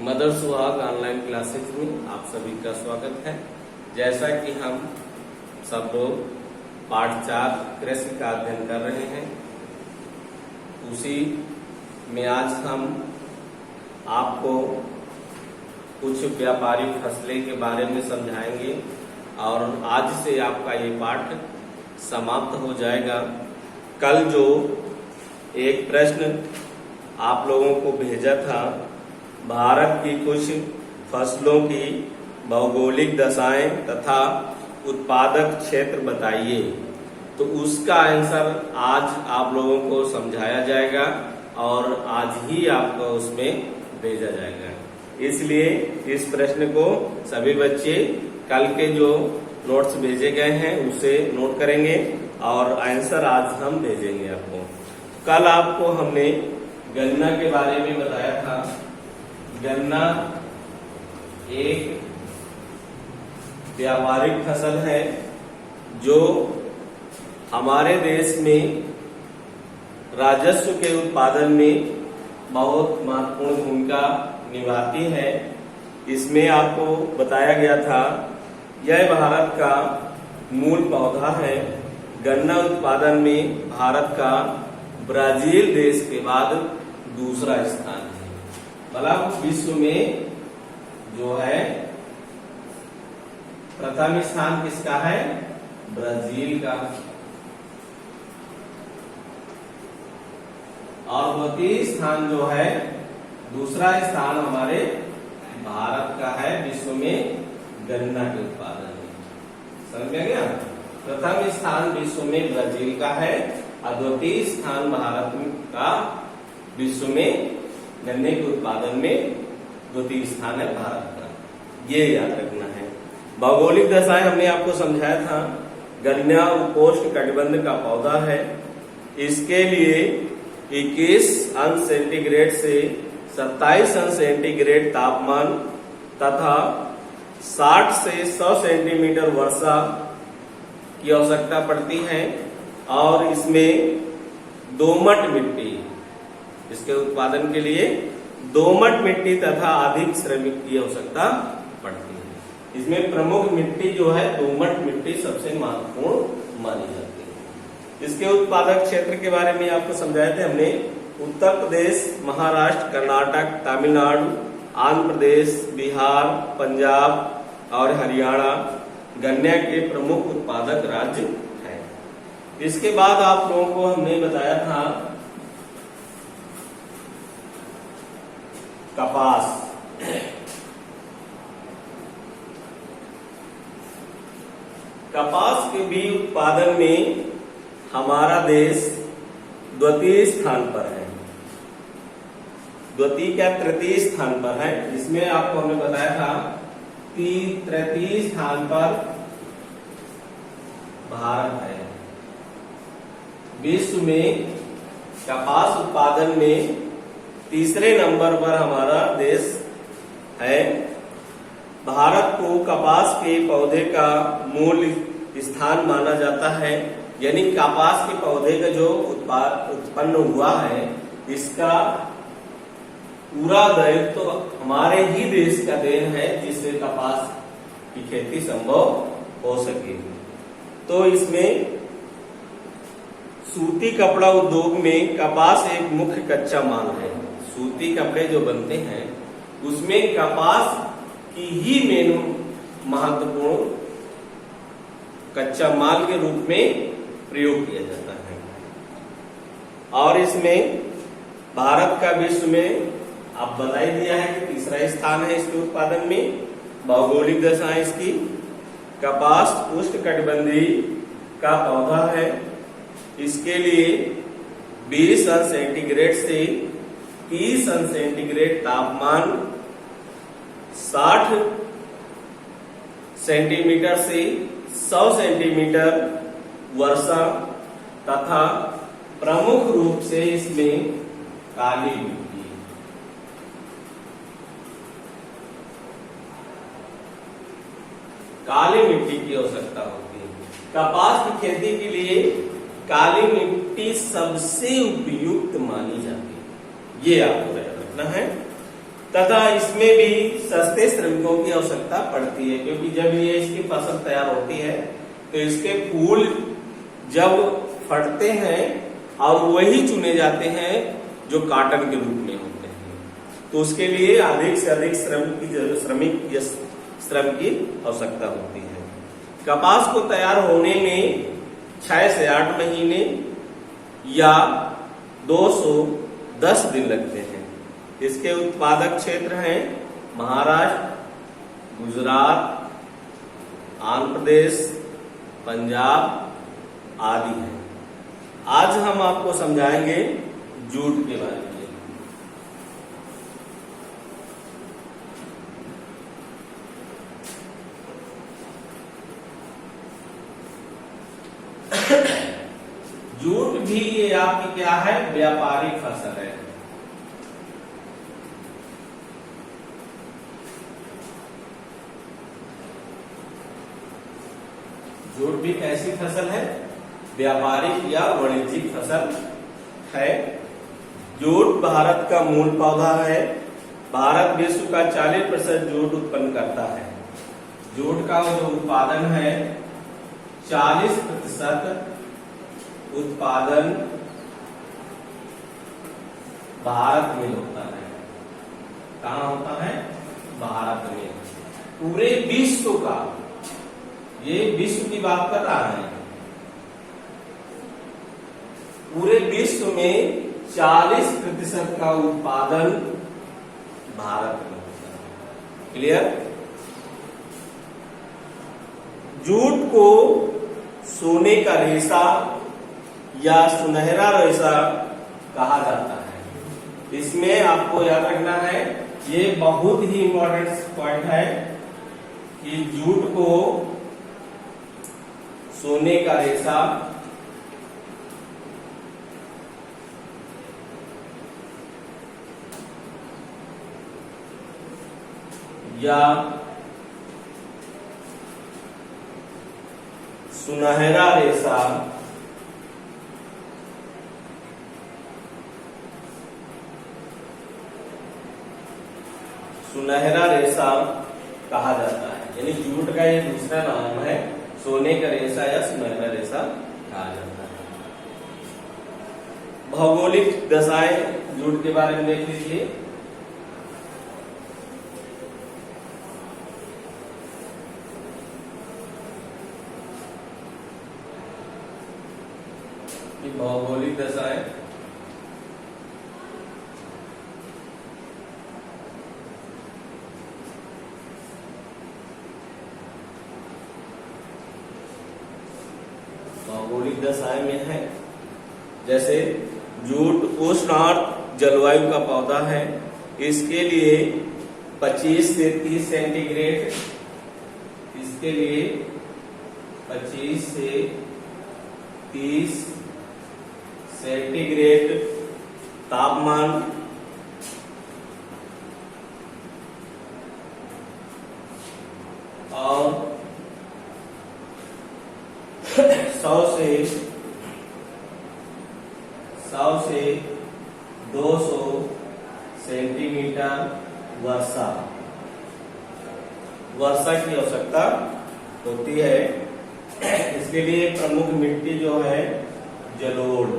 Mother सुहाग online classes में आप सभी का स्वागत है। जैसा कि हम सब लोग पाठ 4 कृषि का अध्ययन कर रहे हैं, उसी में आज हम आपको कुछ व्यापारिक फसलें के बारे में समझाएंगे और आज से आपका ये पाठ समाप्त हो जाएगा। कल जो एक प्रश्न आप लोगों को भेजा था, भारत की कुछ फसलों की भौगोलिक दशाएं तथा उत्पादक क्षेत्र बताइए, तो उसका आंसर आज आप लोगों को समझाया जाएगा और आज ही आपको उसमें भेजा जाएगा। इसलिए इस प्रश्न को सभी बच्चे कल के जो नोट्स भेजे गए हैं उसे नोट करेंगे और आंसर आज हम भेजेंगे आपको। कल आपको हमने गन्ना के बारे में बताया था। गन्ना एक व्यापारिक फसल है जो हमारे देश में राजस्व के उत्पादन में बहुत महत्वपूर्ण भूमिका निभाती है। इसमें आपको बताया गया था यह भारत का मूल पौधा है। गन्ना उत्पादन में भारत का ब्राजील देश के बाद दूसरा स्थान है। मतलब विश्व में जो है प्रथम स्थान किसका है? ब्राजील का। और द्वितीय स्थान जो है, दूसरा स्थान हमारे भारत का है विश्व में गन्ना के उत्पादन में। समझ में गया? प्रथम स्थान विश्व में ब्राजील का है और द्वितीय स्थान भारत का विश्व में गन्ने के उत्पादन में द्वितीय स्थान है भारत का। ये याद रखना है। भौगोलिक दशाएं हमने आपको समझाया था। गन्ना उपोष्णकटिबंध का पौधा है। इसके लिए 21 अंश सेंटीग्रेड से 27 अंश सेंटीग्रेड तापमान तथा 60 से 100 सेंटीमीटर वर्षा की आवश्यकता पड़ती है और इसमें दोमट मिट्टी, इसके उत्पादन के लिए दोमट मिट्टी तथा अधिक श्रमिक की आवश्यकता पड़ती है। इसमें प्रमुख मिट्टी जो है दोमट मिट्टी सबसे महत्वपूर्ण मानी जाती है। इसके उत्पादक क्षेत्र के बारे में आपको समझाए थे हमने। उत्तर प्रदेश, महाराष्ट्र, कर्नाटक, तमिलनाडु, आंध्र प्रदेश, बिहार, पंजाब और हरियाणा गन्ने के प्रमुख उत्पादक राज्य हैं। इसके बाद आप लोगों को हमने बताया था कपास। कपास के भी उत्पादन में हमारा देश द्वितीय स्थान पर है। द्वितीय क्या, तृतीय स्थान पर है। इसमें आपको हमने बताया था तृतीय स्थान पर भारत है। विश्व में कपास उत्पादन में तीसरे नंबर पर हमारा देश है। भारत को कपास के पौधे का मूल स्थान माना जाता है। यानी कपास के पौधे का जो उत्पन्न हुआ है, इसका पूरा दायित्व तो हमारे ही देश का देन है, जिससे कपास की खेती संभव हो सके। तो इसमें सूती कपड़ा उद्योग में कपास एक मुख्य कच्चा माल है। सूती कपड़े जो बनते हैं उसमें कपास की ही मेन महत्वपूर्ण कच्चा माल के रूप में प्रयोग किया जाता है। और इसमें भारत का विश्व में आप बता ही दिया है कि तीसरा स्थान है इसके उत्पादन में। भौगोलिक दशा इसकी कपास उष्णकटिबंधीय का पौधा है। इसके लिए 20 अंश सेंटीग्रेड से 30 अंश सेंटीग्रेड तापमान, 60 सेंटीमीटर से 100 सेंटीमीटर वर्षा तथा प्रमुख रूप से इसमें काली मिट्टी। काली मिट्टी की आवश्यकता होती है। कपास की खेती के लिए काली मिट्टी सबसे उपयुक्त मानी जाती है। ये आपको याद रखना है। तथा इसमें भी सस्ते श्रमिकों की आवश्यकता पड़ती है, क्योंकि जब ये इसकी फसल तैयार होती है तो इसके फूल जब फटते हैं और वही चुने जाते हैं जो कॉटन के रूप में होते हैं, तो उसके लिए अधिक से अधिक श्रम की आवश्यकता होती है। कपास को तैयार होने में 6 से 8 महीने या 210 दिन लगते हैं। इसके उत्पादक क्षेत्र हैं महाराष्ट्र, गुजरात, आंध्र प्रदेश, पंजाब आदि हैं। आज हम आपको समझाएंगे जूट के बारे में। जूट भी ये आपकी क्या है, व्यापारिक फसल है। जूट भी कैसी फसल है, व्यापारिक या वाणिज्यिक फसल है। जूट भारत का मूल पौधा है। भारत विश्व का 40% जूट उत्पन्न करता है। जूट का जो उत्पादन है 40% उत्पादन भारत में होता है। कहाँ होता है, भारत में। पूरे विश्व का, ये विश्व की बात कर रहा है, पूरे विश्व में 40% का उत्पादन भारत में होता है। क्लियर। जूट को सोने का रेशा या सुनहरा रेशा कहा जाता है। इसमें आपको याद रखना है, ये बहुत ही इंपॉर्टेंट पॉइंट है कि जूट को सोने का रेशा या सुनहरा रेशा कहा जाता है। यानी जूट का ये दूसरा नाम है, सोने का रेशा या सुनहरा रेशा कहा जाता है। भौगोलिक दशाएं जूट के बारे में देख लीजिए। भौगोलिक दशाएं में है। जैसे जूट उष्ण और जलवायु का पौधा है। इसके लिए 25 से 30 सेंटीग्रेड, इसके लिए 25 से 30 सेंटीग्रेड तापमान और 100 से 200 सेंटीमीटर वर्षा की आवश्यकता होती है। इसके लिए प्रमुख मिट्टी जो है जलोढ़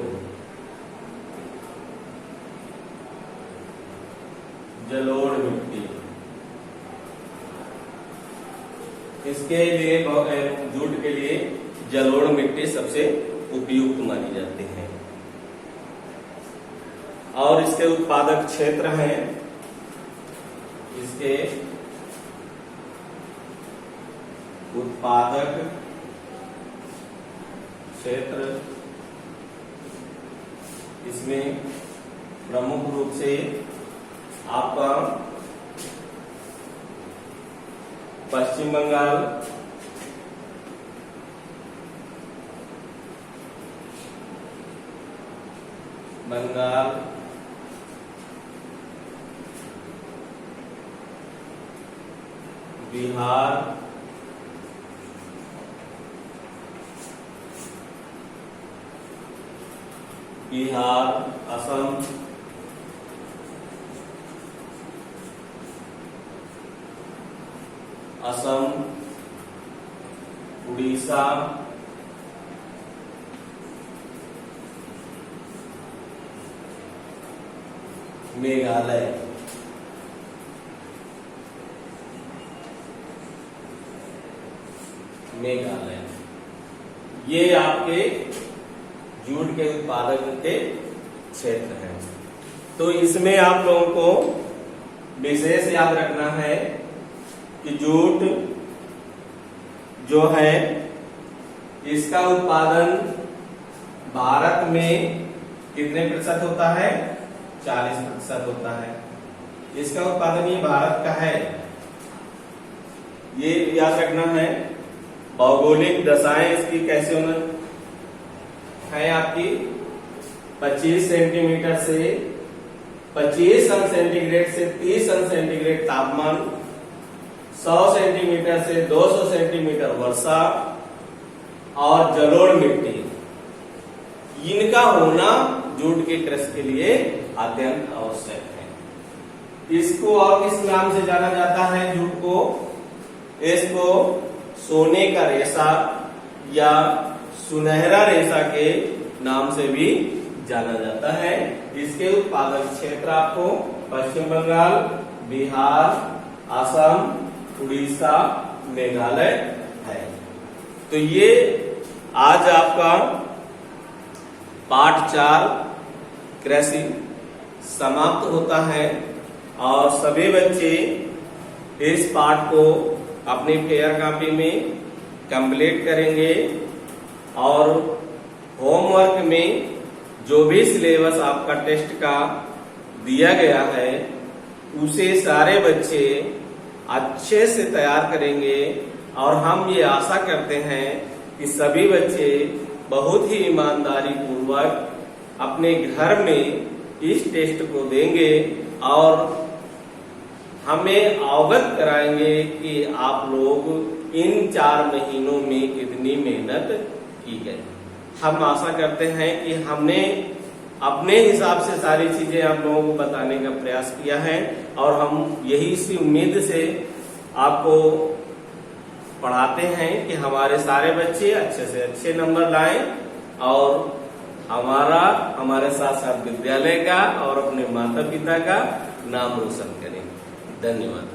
मिट्टी। इसके लिए जूट के लिए जलोढ़ मिट्टी सबसे उपयुक्त मानी जाती है। और इसके उत्पादक क्षेत्र हैं, इसके उत्पादक क्षेत्र, इसमें प्रमुख रूप से आपका पश्चिम बंगाल, बिहार, असम, असम, उड़ीसा, मेघालय। मेघालय ये आपके जूट के उत्पादन के क्षेत्र हैं। तो इसमें आप लोगों को विशेष याद रखना है कि जूट जो है इसका उत्पादन भारत में कितने प्रतिशत होता है? 40% होता है। इसका उत्पादन ये भारत का है, ये याद रखना है। भौगोलिक दशाएं इसकी कैसे होना है आपकी 25 सेंटीमीटर से 25 अंश सेंटीग्रेड से 30 अंश सेंटीग्रेड तापमान, 100 सेंटीमीटर से 200 सेंटीमीटर वर्षा और जलोढ़ मिट्टी, इनका होना जूट के कृषि के लिए अत्यंत आवश्यक है। इसको और किस नाम से जाना जाता है? जूट को, इसको सोने का रेशा या सुनहरा रेशा के नाम से भी जाना जाता है। इसके उत्पादक क्षेत्र आपको पश्चिम बंगाल, बिहार, असम, उड़ीसा, मेघालय है। तो ये आज आपका पाठ 4 कृषि समाप्त होता है और सभी बच्चे इस पाठ को अपनी फेयर कॉपी में कंप्लीट करेंगे और होमवर्क में जो भी सिलेबस आपका टेस्ट का दिया गया है उसे सारे बच्चे अच्छे से तैयार करेंगे और हम ये आशा करते हैं कि सभी बच्चे बहुत ही ईमानदारी पूर्वक अपने घर में इस टेस्ट को देंगे और हमें अवगत कराएंगे कि आप लोग इन 4 महीनों में कितनी मेहनत की गई। हम आशा करते हैं कि हमने अपने हिसाब से सारी चीजें आप लोगों को बताने का प्रयास किया है और हम यही इसी उम्मीद से आपको पढ़ाते हैं कि हमारे सारे बच्चे अच्छे से अच्छे नंबर लाएं और हमारे साथ साथ विद्यालय का और अपने माता पिता का नाम रोशन करें। धन्यवाद।